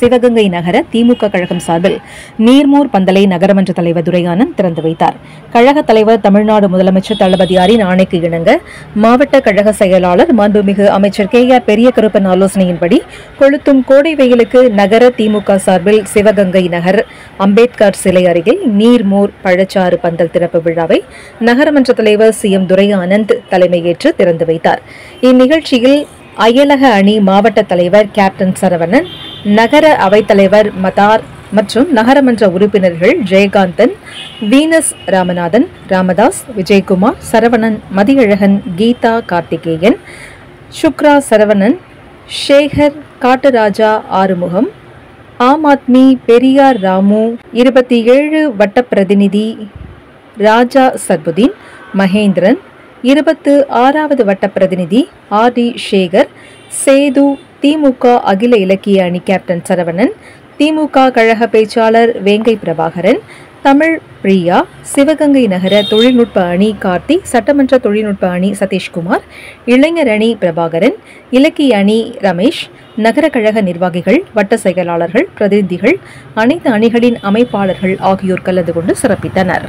சிவகங்கை நகர திமுக கழகம் சார்பில் நீர்மோர் பந்தலை நகரமன்ற தலைவர் துரையானந்த் திறந்து வைத்தார். கழக தலைவர் தமிழ்நாடு முதலமைச்சர் தளபதியாரின் ஆணைக்கு இணங்க மாவட்ட கழக செயலாளர் மாண்புமிகு அமைச்சர் KR பெரியகருப்பன் ஆலோசனையின்படி கொளுத்தும் கோடை வெயிலுக்கு நகர திமுக சார்பில் சிவகங்கை நகர் அம்பேத்கர் சிலை அருகில் நீர்மோர் பழச்சாறு பந்தல் திறப்பு விழாவை நகரமன்ற தலைவர் CM துரையானந்த் தலைமையேற்று திறந்து வைத்தார். இந்நிகழ்ச்சியில் அயலக அணி மாவட்ட தலைவர் கேப்டன் சரவணன், நகர அவைத்தலைவர் மதார் மற்றும் நகரமன்ற உறுப்பினர்கள் ஜெயகாந்தன், வீனஸ் ராமநாதன், ராமதாஸ், விஜயகுமார், சரவணன், மதியழகன், கீதா கார்த்திகேயன், சுக்ரா சரவணன், சேகர் காட்டுராஜா ஆறுமுகம், ஆம் ஆத்மி பெரியார் ராமு, 27 வட்ட பிரதிநிதி ராஜா சர்புதீன், மகேந்திரன், 26வது வட்ட பிரதிநிதி RD சேகர், சேது, திமுக அகில இலக்கிய அணி கேப்டன் சரவணன், திமுக கழக பேச்சாளர் வேங்கை பிரபாகரன், தமிழ் பிரியா, சிவகங்கை நகர தொழில்நுட்ப அணி கார்த்தி, சட்டமன்ற தொழில்நுட்ப அணி சதீஷ்குமார், இளைஞர் அணி பிரபாகரன், இலக்கிய அணி ரமேஷ், நகர கழக நிர்வாகிகள், வட்ட செயலாளர்கள், பிரதிநிதிகள், அனைத்து அணிகளின் அமைப்பாளர்கள் ஆகியோர் கலந்து கொண்டு சிறப்பித்தனர்.